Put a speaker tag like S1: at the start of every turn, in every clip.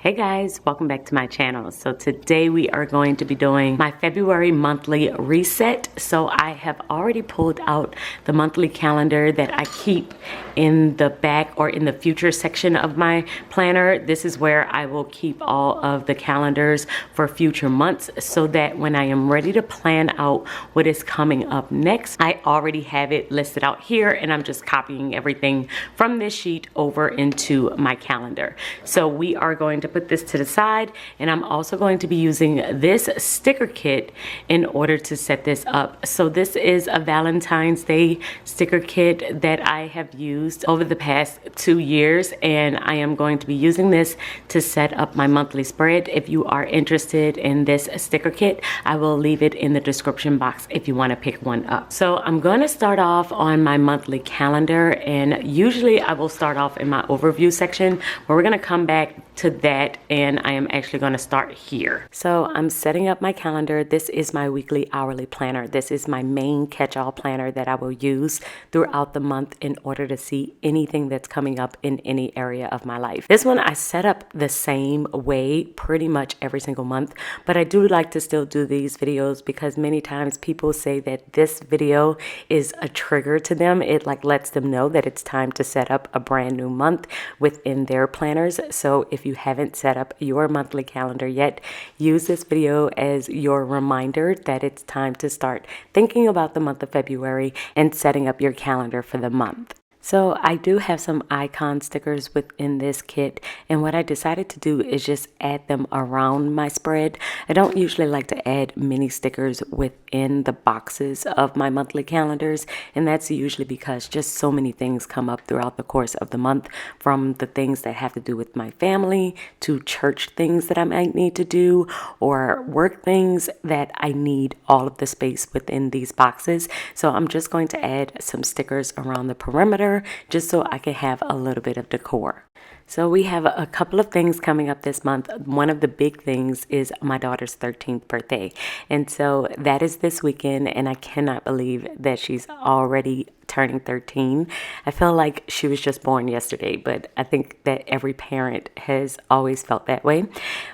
S1: Hey guys, welcome back to my channel. So today we are going to be doing my February monthly reset. So I have already pulled out the monthly calendar that I keep in the back or in the future section of my planner. This is where I will keep all of the calendars for future months so that when I am ready to plan out what is coming up next, I already have it listed out here and I'm just copying everything from this sheet over into my calendar. So we are going to put this to the side, and I'm also going to be using this sticker kit in order to set this up. So this is a Valentine's Day sticker kit that I have used over the past 2 years, and I am going to be using this to set up my monthly spread. If you are interested in this sticker kit, I will leave it in the description box if you want to pick one up. So I'm going to start off on my monthly calendar, and usually I will start off in my overview section where we're going to come back to that, and I am actually going to start here. So I'm setting up my calendar. This is my weekly hourly planner. This is my main catch-all planner that I will use throughout the month in order to see anything that's coming up in any area of my life. This one I set up the same way pretty much every single month, but I do like to still do these videos because many times people say that this video is a trigger to them. It like lets them know that it's time to set up a brand new month within their planners. So if you haven't set up your monthly calendar yet, use this video as your reminder that it's time to start thinking about the month of February and setting up your calendar for the month. So I do have some icon stickers within this kit, and what I decided to do is just add them around my spread. I don't usually like to add mini stickers within the boxes of my monthly calendars, and that's usually because just so many things come up throughout the course of the month, from the things that have to do with my family to church things that I might need to do or work things that I need all of the space within these boxes. So I'm just going to add some stickers around the perimeter just so I can have a little bit of decor. So we have a couple of things coming up this month. One of the big things is my daughter's 13th birthday. And so that is this weekend, and I cannot believe that she's already turning 13. I feel like she was just born yesterday, but I think that every parent has always felt that way.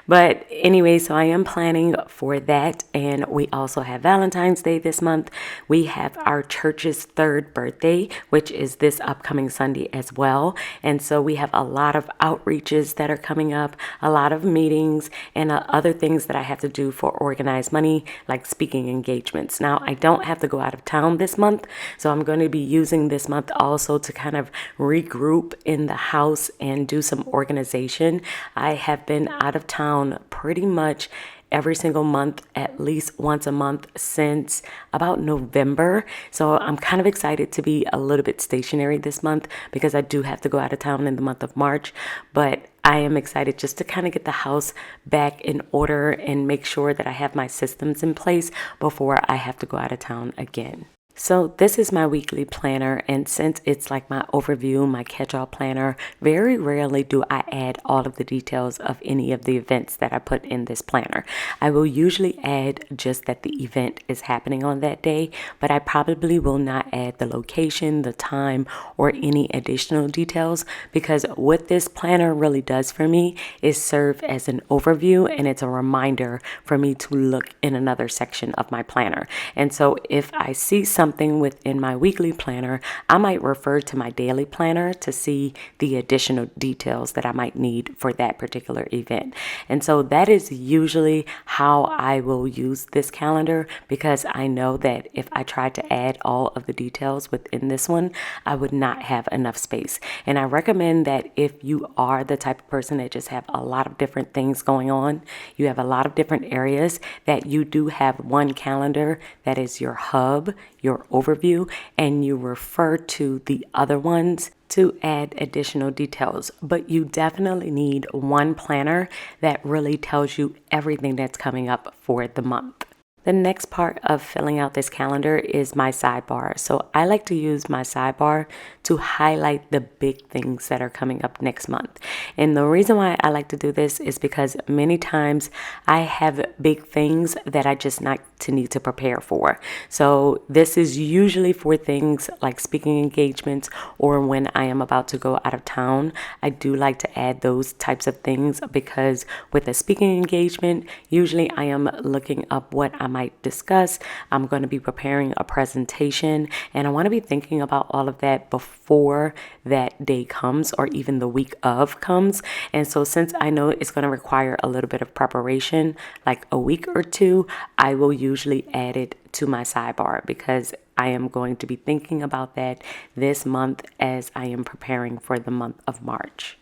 S1: But anyway, so I am planning for that. And we also have Valentine's Day this month. We have our church's 3rd birthday, which is this upcoming Sunday as well. And so we have a lot of outreaches that are coming up, a lot of meetings, and other things that I have to do for organized money, like speaking engagements. Now, I don't have to go out of town this month, so I'm going to be using this month also to kind of regroup in the house and do some organization. I have been out of town pretty much every single month, at least once a month since about November. So I'm kind of excited to be a little bit stationary this month because I do have to go out of town in the month of March. But I am excited just to kind of get the house back in order and make sure that I have my systems in place before I have to go out of town again. So this is my weekly planner, and since it's like my overview, my catch-all planner, very rarely do I add all of the details of any of the events that I put in this planner. I will usually add just that the event is happening on that day, but I probably will not add the location, the time, or any additional details, because what this planner really does for me is serve as an overview, and it's a reminder for me to look in another section of my planner. And so if I see something within my weekly planner, I might refer to my daily planner to see the additional details that I might need for that particular event. And so that is usually how I will use this calendar, because I know that if I tried to add all of the details within this one, I would not have enough space. And I recommend that if you are the type of person that just have a lot of different things going on, you have a lot of different areas, that you do have one calendar that is your hub, your overview, and you refer to the other ones to add additional details. But you definitely need one planner that really tells you everything that's coming up for the month. The next part of filling out this calendar is my sidebar. So I like to use my sidebar to highlight the big things that are coming up next month. And the reason why I like to do this is because many times I have big things that I just not to need to prepare for. So this is usually for things like speaking engagements or when I am about to go out of town. I do like to add those types of things because with a speaking engagement, usually I am looking up what I might discuss. I'm going to be preparing a presentation, and I want to be thinking about all of that before that day comes or even the week of comes. And so since I know it's going to require a little bit of preparation, like a week or two, I will usually add it to my sidebar because I am going to be thinking about that this month as I am preparing for the month of March.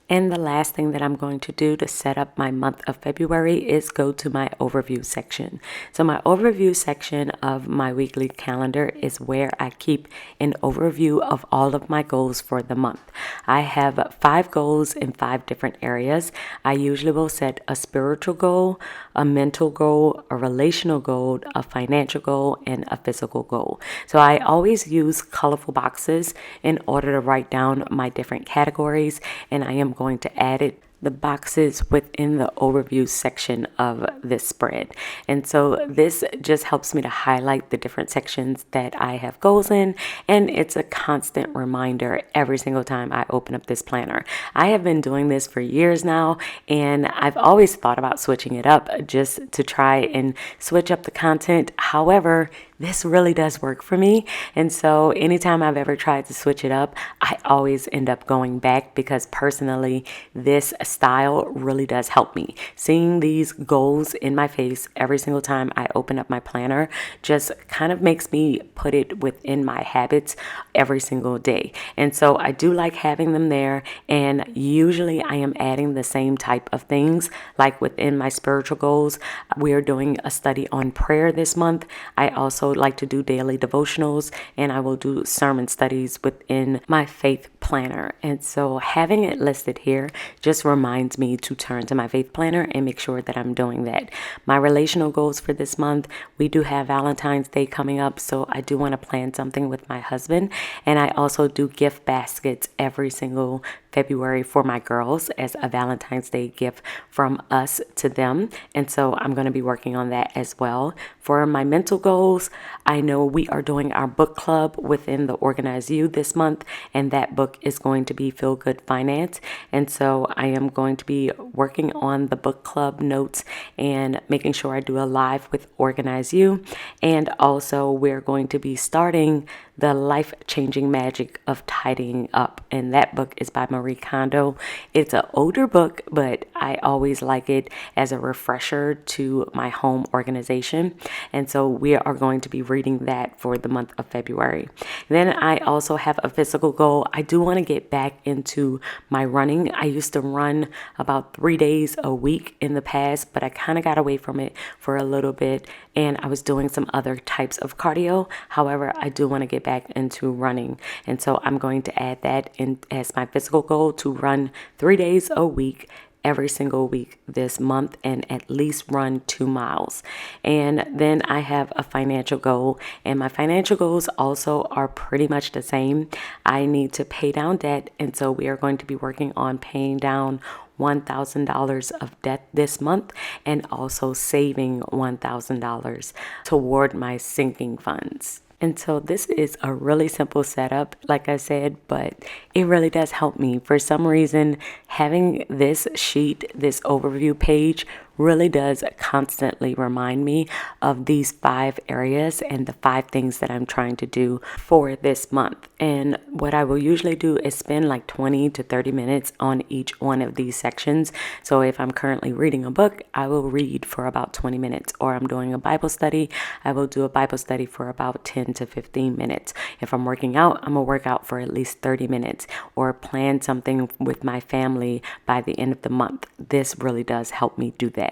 S1: And the last thing that I'm going to do to set up my month of February is go to my overview section. So my overview section of my weekly calendar is where I keep an overview of all of my goals for the month. I have 5 goals in 5 different areas. I usually will set a spiritual goal, a mental goal, a relational goal, a financial goal, and a physical goal. So I always use colorful boxes in order to write down my different categories, and I am going to add the boxes within the overview section of this spread. And so this just helps me to highlight the different sections that I have goals in, and it's a constant reminder every single time I open up this planner. I have been doing this for years now, and I've always thought about switching it up just to try and switch up the content. However, this really does work for me. And so anytime I've ever tried to switch it up, I always end up going back because personally, this style really does help me. Seeing these goals in my face every single time I open up my planner just kind of makes me put it within my habits every single day. And so I do like having them there. And usually I am adding the same type of things. Like within my spiritual goals, we are doing a study on prayer this month. I also like to do daily devotionals, and I will do sermon studies within my faith planner. And so having it listed here just reminds me to turn to my faith planner and make sure that I'm doing that. My relational goals for this month, we do have Valentine's Day coming up, so I do want to plan something with my husband. And I also do gift baskets every single February for my girls as a Valentine's Day gift from us to them. And so I'm going to be working on that as well. For my mental goals, I know we are doing our book club within the Organize You this month, and that book is going to be Feel Good Finance. And so I am going to be working on the book club notes and making sure I do a live with Organize You. And also we're going to be starting the life-changing magic of tidying up, and that book is by Marie Kondo. It's an older book, but I always like it as a refresher to my home organization, and so we are going to be reading that for the month of February. Then I also have a physical goal. I do want to get back into my running. I used to run about 3 days a week in the past, but I kind of got away from it for a little bit, and I was doing some other types of cardio. However, I do want to get back into running, and so I'm going to add that in as my physical goal to run 3 days a week every single week this month and at least run 2 miles. And then I have a financial goal, and my financial goals also are pretty much the same. I need to pay down debt, and so we are going to be working on paying down $1,000 of debt this month and also saving $1,000 toward my sinking funds. And so this is a really simple setup, like I said, but it really does help me. For some reason, having this sheet, this overview page, really does constantly remind me of these 5 areas and the 5 things that I'm trying to do for this month. And what I will usually do is spend like 20 to 30 minutes on each one of these sections. So if I'm currently reading a book, I will read for about 20 minutes, or I'm doing a Bible study, I will do a Bible study for about 10 to 15 minutes. If I'm working out, I'm gonna work out for at least 30 minutes, or plan something with my family by the end of the month. This really does help me do that.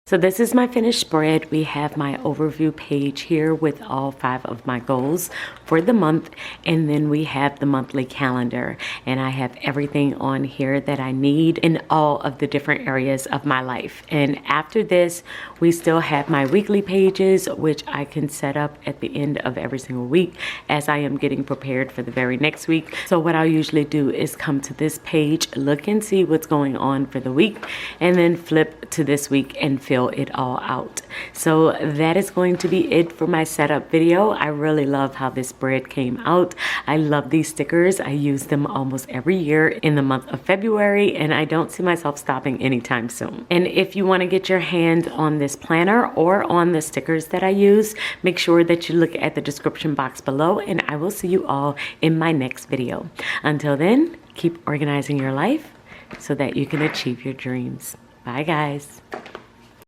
S1: So this is my finished spread. We have my overview page here with all 5 of my goals for the month. And then we have the monthly calendar. And I have everything on here that I need in all of the different areas of my life. And after this, we still have my weekly pages, which I can set up at the end of every single week as I am getting prepared for the very next week. So what I'll usually do is come to this page, look and see what's going on for the week, and then flip to this week and fill fill it all out. So that is going to be it for my setup video. I really love how this spread came out. I love these stickers. I use them almost every year in the month of February, and I don't see myself stopping anytime soon. And if you want to get your hands on this planner or on the stickers that I use, make sure that you look at the description box below, and I will see you all in my next video. Until then, keep organizing your life so that you can achieve your dreams. Bye, guys.